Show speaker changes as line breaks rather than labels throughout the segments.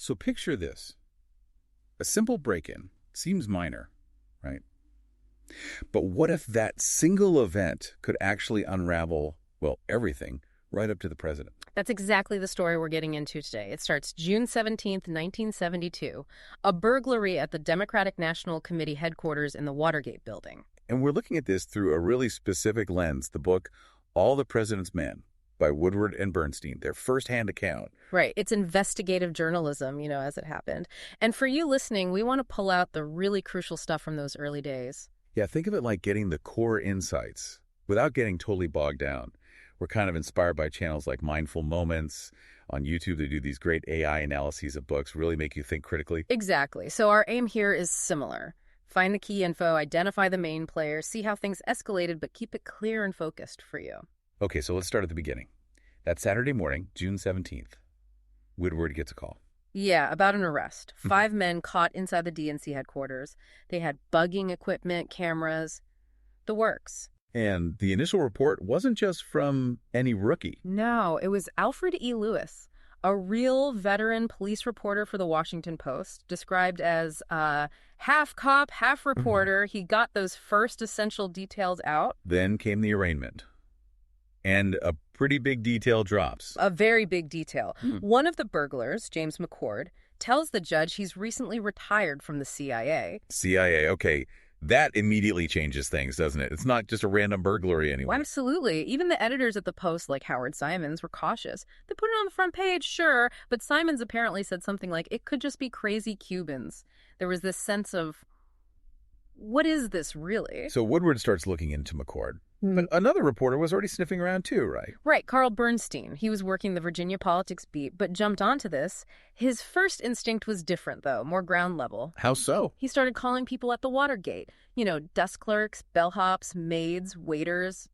So picture this. A simple break-in seems minor, right? But what if that single event could actually unravel, well, everything, right up to the president?
That's exactly the story we're getting into today. It starts June 17th, 1972, a burglary at the Democratic National Committee headquarters in the Watergate building.
And we're looking at this through a really specific lens, the book All the President's Men by Woodward and Bernstein, their firsthand account.
Right. It's investigative journalism, as it happened. And for you listening, we want to pull out the really crucial stuff from those early days.
Yeah, think of it like getting the core insights without getting totally bogged down. We're kind of inspired by channels like Mindful Moments on YouTube. They do these great AI analyses of books, really make you think critically.
Exactly. So our aim here is similar. Find the key info, identify the main player, see how things escalated, but keep it clear and focused for you.
Okay, so let's start at the beginning. That Saturday morning, June 17th, Woodward gets a call.
Yeah, about an arrest. 5 men caught inside the DNC headquarters. They had bugging equipment, cameras, the works.
And the initial report wasn't just from any rookie.
No, it was Alfred E. Lewis, a real veteran police reporter for the Washington Post, described as half cop, half reporter. He got those first essential details out.
Then came the arraignment. And a pretty big detail drops.
A very big detail. One of the burglars, James McCord, tells the judge he's recently retired from the CIA.
CIA, okay. That immediately changes things, doesn't it? It's not just a random burglary anymore.
Well, absolutely. Even the editors at the Post, like Howard Simons, were cautious. They put it on the front page, sure, but Simons apparently said something like, it could just be crazy Cubans. There was this sense of, what is this really?
So Woodward starts looking into McCord. But another reporter was already sniffing around too, right?
Right, Carl Bernstein. He was working the Virginia politics beat, but jumped onto this. His first instinct was different, though, more ground level.
How so?
He started calling people at the Watergate. Desk clerks, bellhops, maids, waiters.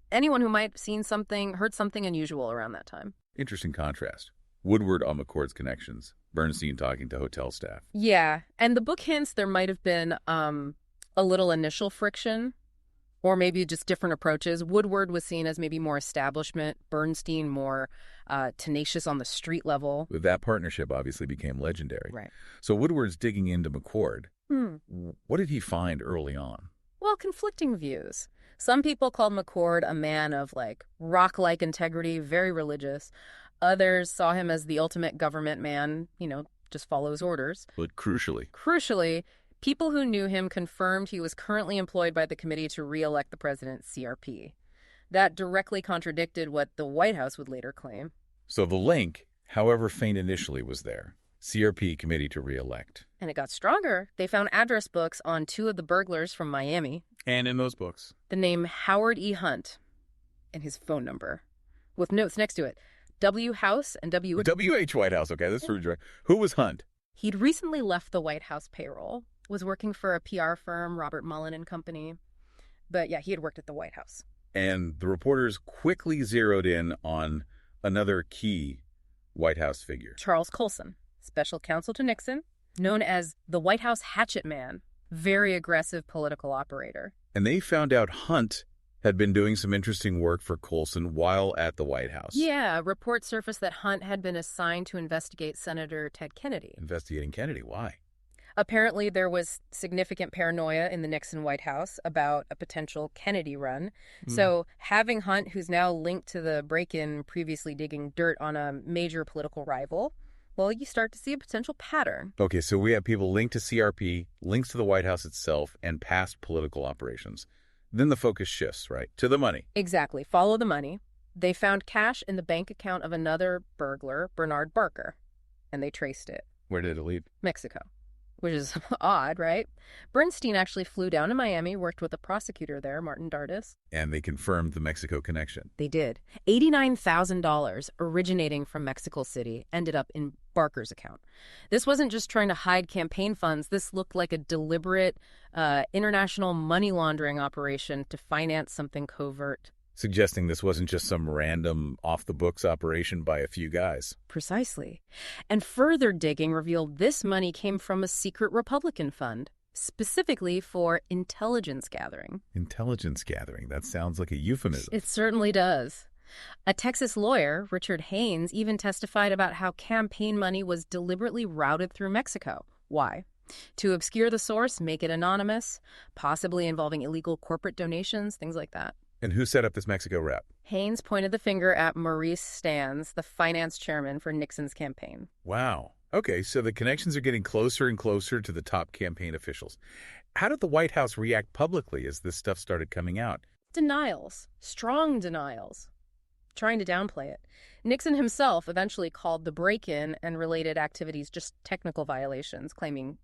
Anyone who might have seen something, heard something unusual around that time.
Interesting contrast. Woodward on McCord's connections. Bernstein talking to hotel staff.
Yeah, and the book hints there might have been a little initial friction, or maybe just different approaches. Woodward was seen as maybe more establishment, Bernstein more tenacious on the street level.
That partnership obviously became legendary.
Right.
So Woodward's digging into McCord. What did he find early on?
Well, conflicting views. Some people called McCord a man of rock-like integrity, very religious. Others saw him as the ultimate government man, just follows orders.
But crucially,
people who knew him confirmed he was currently employed by the committee to re-elect the president, CRP. That directly contradicted what the White House would later claim.
So the link, however faint initially, was there. CRP committee to re-elect.
And it got stronger. They found address books on 2 of the burglars from Miami.
And in those books,
the name Howard E. Hunt and his phone number, with notes next to it. W. House and W.
W.H. White House. Okay, that's true. Who was Hunt?
He'd recently left the White House payroll, was working for a PR firm, Robert Mullen and Company. But yeah, he had worked at the White House.
And the reporters quickly zeroed in on another key White House figure.
Charles Colson, special counsel to Nixon, known as the White House hatchet man, very aggressive political operator.
And they found out Hunt had been doing some interesting work for Colson while at the White House.
Yeah, reports surfaced that Hunt had been assigned to investigate Senator Ted Kennedy.
Investigating Kennedy, why?
Apparently, there was significant paranoia in the Nixon White House about a potential Kennedy run. So having Hunt, who's now linked to the break-in, previously digging dirt on a major political rival, well, you start to see a potential pattern.
Okay, so we have people linked to CRP, links to the White House itself, and past political operations. Then the focus shifts, right, to the money.
Exactly. Follow the money. They found cash in the bank account of another burglar, Bernard Barker, and they traced it.
Where did it lead?
Mexico. Which is odd, right? Bernstein actually flew down to Miami, worked with a prosecutor there, Martin Dardis.
And they confirmed the Mexico connection.
They did. $89,000 originating from Mexico City ended up in Barker's account. This wasn't just trying to hide campaign funds. This looked like a deliberate international money laundering operation to finance something covert.
Suggesting this wasn't just some random off-the-books operation by a few guys.
Precisely. And further digging revealed this money came from a secret Republican fund, specifically for intelligence gathering.
Intelligence gathering? That sounds like a euphemism.
It certainly does. A Texas lawyer, Richard Haynes, even testified about how campaign money was deliberately routed through Mexico. Why? To obscure the source, make it anonymous, possibly involving illegal corporate donations, things like that.
And who set up this Mexico rep?
Haynes pointed the finger at Maurice Stans, the finance chairman for Nixon's campaign.
Wow. Okay, so the connections are getting closer and closer to the top campaign officials. How did the White House react publicly as this stuff started coming out?
Denials. Strong denials. Trying to downplay it. Nixon himself eventually called the break-in and related activities just technical violations, claiming,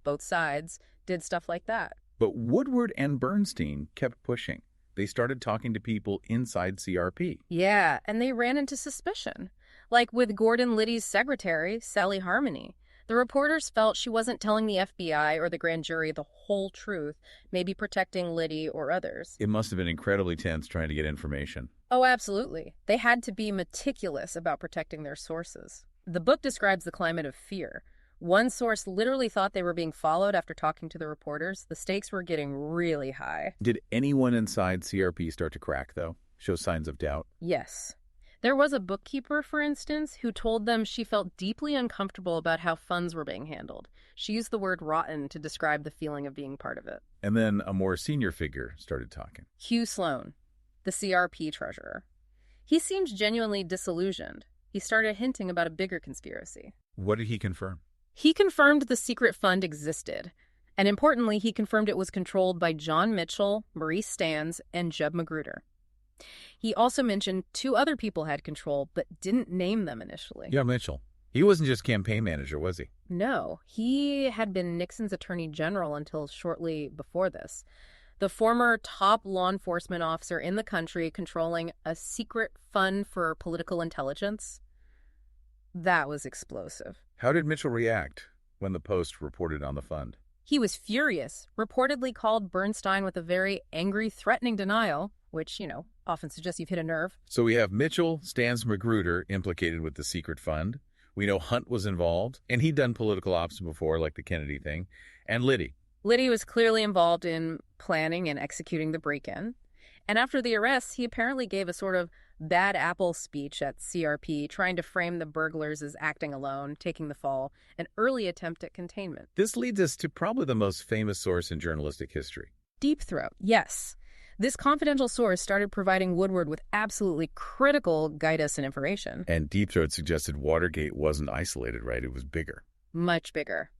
both sides did stuff like that.
But Woodward and Bernstein kept pushing. They started talking to people inside CRP.
Yeah, and they ran into suspicion. Like with Gordon Liddy's secretary, Sally Harmony. The reporters felt she wasn't telling the FBI or the grand jury the whole truth, maybe protecting Liddy or others.
It must have been incredibly tense trying to get information.
Oh, absolutely. They had to be meticulous about protecting their sources. The book describes the climate of fear. One source literally thought they were being followed after talking to the reporters. The stakes were getting really high.
Did anyone inside CRP start to crack, though? Show signs of doubt?
Yes. There was a bookkeeper, for instance, who told them she felt deeply uncomfortable about how funds were being handled. She used the word rotten to describe the feeling of being part of it.
And then a more senior figure started talking.
Hugh Sloan, the CRP treasurer. He seemed genuinely disillusioned. He started hinting about a bigger conspiracy.
What did he confirm?
He confirmed the secret fund existed. And importantly, he confirmed it was controlled by John Mitchell, Maurice Stans, and Jeb Magruder. He also mentioned 2 other people had control, but didn't name them initially.
Yeah, Mitchell. He wasn't just campaign manager, was he?
No, he had been Nixon's attorney general until shortly before this. The former top law enforcement officer in the country controlling a secret fund for political intelligence. That was explosive.
How did Mitchell react when the Post reported on the fund?
He was furious, reportedly called Bernstein with a very angry, threatening denial, which, often suggests you've hit a nerve.
So we have Mitchell, Stans, Magruder implicated with the secret fund. We know Hunt was involved, and he'd done political ops before, like the Kennedy thing. And Liddy.
Liddy was clearly involved in planning and executing the break-in. And after the arrests, he apparently gave a sort of bad apple speech at CRP, trying to frame the burglars as acting alone, taking the fall, an early attempt at containment.
This leads us to probably the most famous source in journalistic history.
Deep Throat, yes. This confidential source started providing Woodward with absolutely critical guidance and information.
And Deep Throat suggested Watergate wasn't isolated, right? It was bigger.
Much bigger.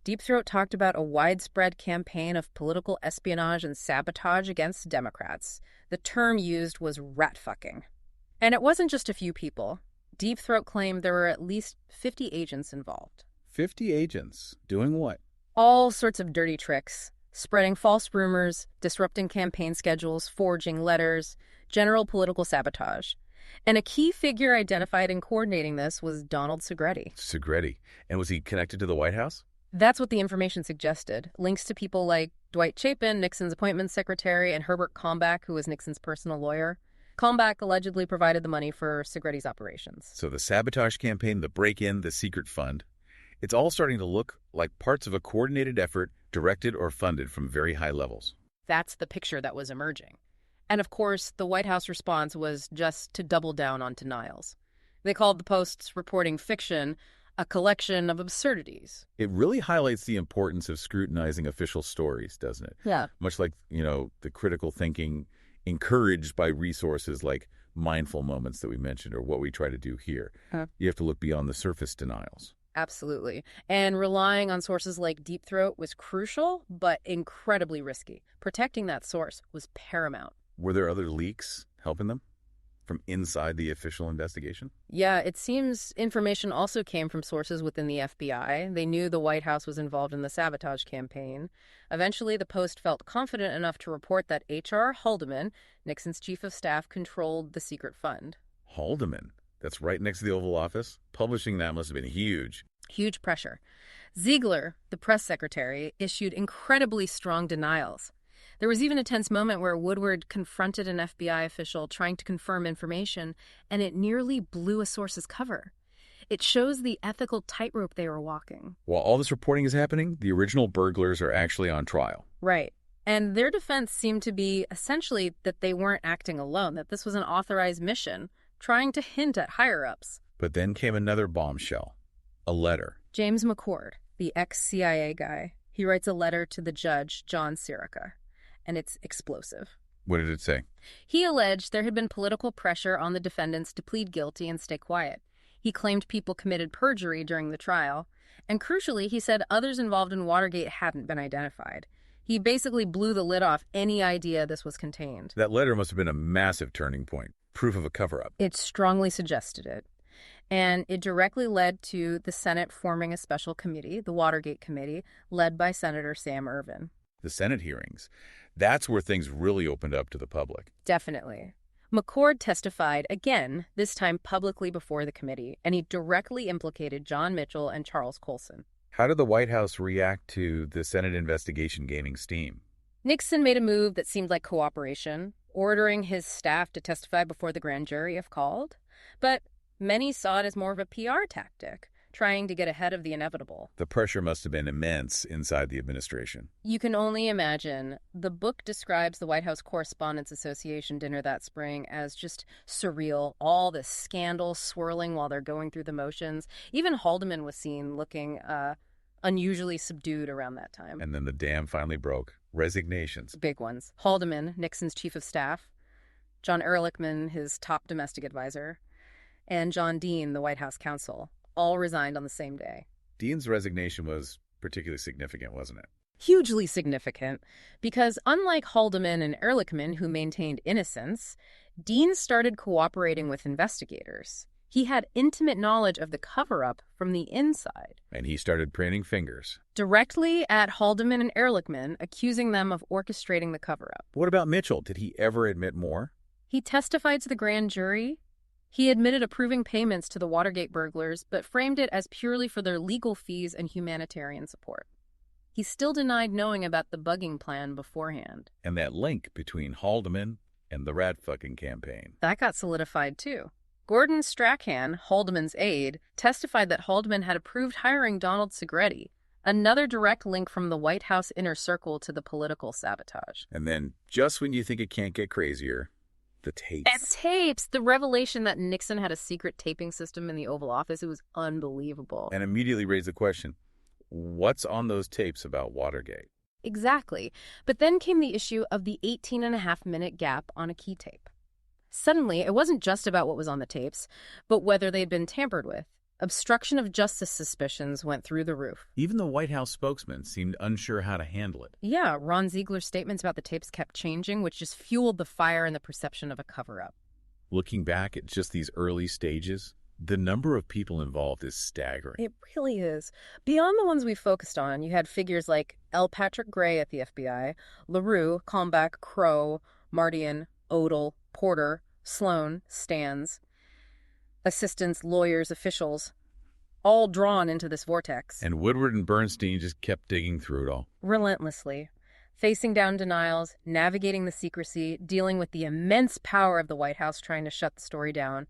Deep Throat talked about a widespread campaign of political espionage and sabotage against Democrats. The term used was rat-fucking. And it wasn't just a few people. Deep Throat claimed there were at least 50 agents involved.
50 agents? Doing what?
All sorts of dirty tricks. Spreading false rumors, disrupting campaign schedules, forging letters, general political sabotage. And a key figure identified in coordinating this was Donald Segretti.
Segretti. And was he connected to the White House?
That's what the information suggested. Links to people like Dwight Chapin, Nixon's appointments secretary, and Herbert Kalmbach, who was Nixon's personal lawyer. Kalmbach allegedly provided the money for Segretti's operations.
So the sabotage campaign, the break-in, the secret fund. It's all starting to look like parts of a coordinated effort directed or funded from very high levels.
That's the picture that was emerging. And of course, the White House response was just to double down on denials. They called the Post's reporting fiction a collection of absurdities.
It really highlights the importance of scrutinizing official stories, doesn't it?
Yeah.
Much like, the critical thinking encouraged by resources like mindful moments that we mentioned or what we try to do here. You have to look beyond the surface denials.
Absolutely. And relying on sources like Deep Throat was crucial, but incredibly risky. Protecting that source was paramount.
Were there other leaks helping them from inside the official investigation?
Yeah, it seems information also came from sources within the FBI. They knew the White House was involved in the sabotage campaign. Eventually, the Post felt confident enough to report that H.R. Haldeman, Nixon's chief of staff, controlled the secret fund.
Haldeman? That's right next to the Oval Office? Publishing that must have been huge.
Huge pressure. Ziegler, the press secretary, issued incredibly strong denials. There was even a tense moment where Woodward confronted an FBI official trying to confirm information, and it nearly blew a source's cover. It shows the ethical tightrope they were walking.
While all this reporting is happening, the original burglars are actually on trial.
Right. And their defense seemed to be essentially that they weren't acting alone, that this was an authorized mission, trying to hint at higher-ups.
But then came another bombshell, a letter.
James McCord, the ex-CIA guy, he writes a letter to the judge, John Sirica, and it's explosive.
What did it say?
He alleged there had been political pressure on the defendants to plead guilty and stay quiet. He claimed people committed perjury during the trial, and crucially, he said others involved in Watergate hadn't been identified. He basically blew the lid off any idea this was contained.
That letter must have been a massive turning point, proof of a cover-up.
It strongly suggested it. And it directly led to the Senate forming a special committee, the Watergate Committee, led by Senator Sam Ervin.
The Senate hearings. That's where things really opened up to the public.
Definitely. McCord testified again, this time publicly before the committee, and he directly implicated John Mitchell and Charles Colson.
How did the White House react to the Senate investigation gaining steam?
Nixon made a move that seemed like cooperation, ordering his staff to testify before the grand jury if called. But many saw it as more of a PR tactic, trying to get ahead of the inevitable.
The pressure must have been immense inside the administration.
You can only imagine. The book describes the White House Correspondents Association dinner that spring as just surreal, all this scandal swirling while they're going through the motions. Even Haldeman was seen looking unusually subdued around that time.
And then the dam finally broke. Resignations.
Big ones. Haldeman, Nixon's chief of staff, John Ehrlichman, his top domestic advisor, and John Dean, the White House counsel, all resigned on the same day.
Dean's resignation was particularly significant, wasn't it?
Hugely significant, because unlike Haldeman and Ehrlichman, who maintained innocence, Dean started cooperating with investigators. He had intimate knowledge of the cover-up from the inside.
And he started pointing fingers.
Directly at Haldeman and Ehrlichman, accusing them of orchestrating the cover-up.
What about Mitchell? Did he ever admit more?
He testified to the grand jury. He admitted approving payments to the Watergate burglars, but framed it as purely for their legal fees and humanitarian support. He still denied knowing about the bugging plan beforehand.
And that link between Haldeman and the rat-fucking campaign.
That got solidified, too. Gordon Strachan, Haldeman's aide, testified that Haldeman had approved hiring Donald Segretti, another direct link from the White House inner circle to the political sabotage.
And then, just when you think it can't get crazier, the tapes.
The revelation that Nixon had a secret taping system in the Oval Office, it was unbelievable.
And immediately raised the question, what's on those tapes about Watergate?
Exactly. But then came the issue of the 18-and-a-half-minute gap on a key tape. Suddenly, it wasn't just about what was on the tapes, but whether they'd been tampered with. Obstruction of justice suspicions went through the roof.
Even the White House spokesman seemed unsure how to handle it.
Yeah, Ron Ziegler's statements about the tapes kept changing, which just fueled the fire and the perception of a cover-up.
Looking back at just these early stages, the number of people involved is staggering.
It really is. Beyond the ones we focused on, you had figures like L. Patrick Gray at the FBI, LaRue, Kalmbach, Crow, Mardian, Odell, Porter, Sloan, Stans, assistants, lawyers, officials, all drawn into this vortex.
And Woodward and Bernstein just kept digging through it all.
Relentlessly. Facing down denials, navigating the secrecy, dealing with the immense power of the White House trying to shut the story down.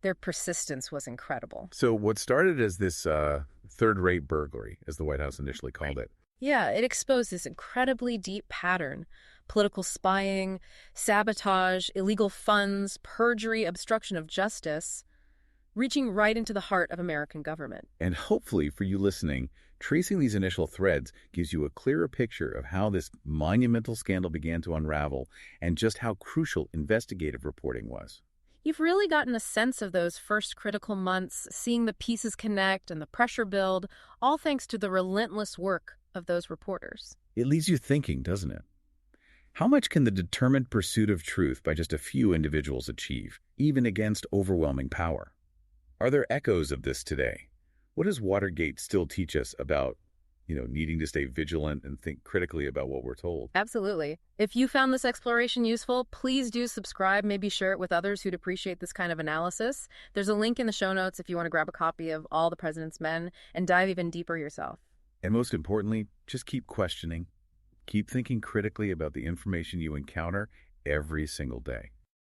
Their persistence was incredible.
So what started as this third-rate burglary, as the White House initially called it.
Yeah, it exposed this incredibly deep pattern. Political spying, sabotage, illegal funds, perjury, obstruction of justice, reaching right into the heart of American government.
And hopefully, for you listening, tracing these initial threads gives you a clearer picture of how this monumental scandal began to unravel and just how crucial investigative reporting was.
You've really gotten a sense of those first critical months, seeing the pieces connect and the pressure build, all thanks to the relentless work of those reporters.
It leaves you thinking, doesn't it? How much can the determined pursuit of truth by just a few individuals achieve, even against overwhelming power? Are there echoes of this today? What does Watergate still teach us about, needing to stay vigilant and think critically about what we're told?
Absolutely. If you found this exploration useful, please do subscribe, maybe share it with others who'd appreciate this kind of analysis. There's a link in the show notes if you want to grab a copy of All the President's Men and dive even deeper yourself.
And most importantly, just keep questioning. Keep thinking critically about the information you encounter every single day.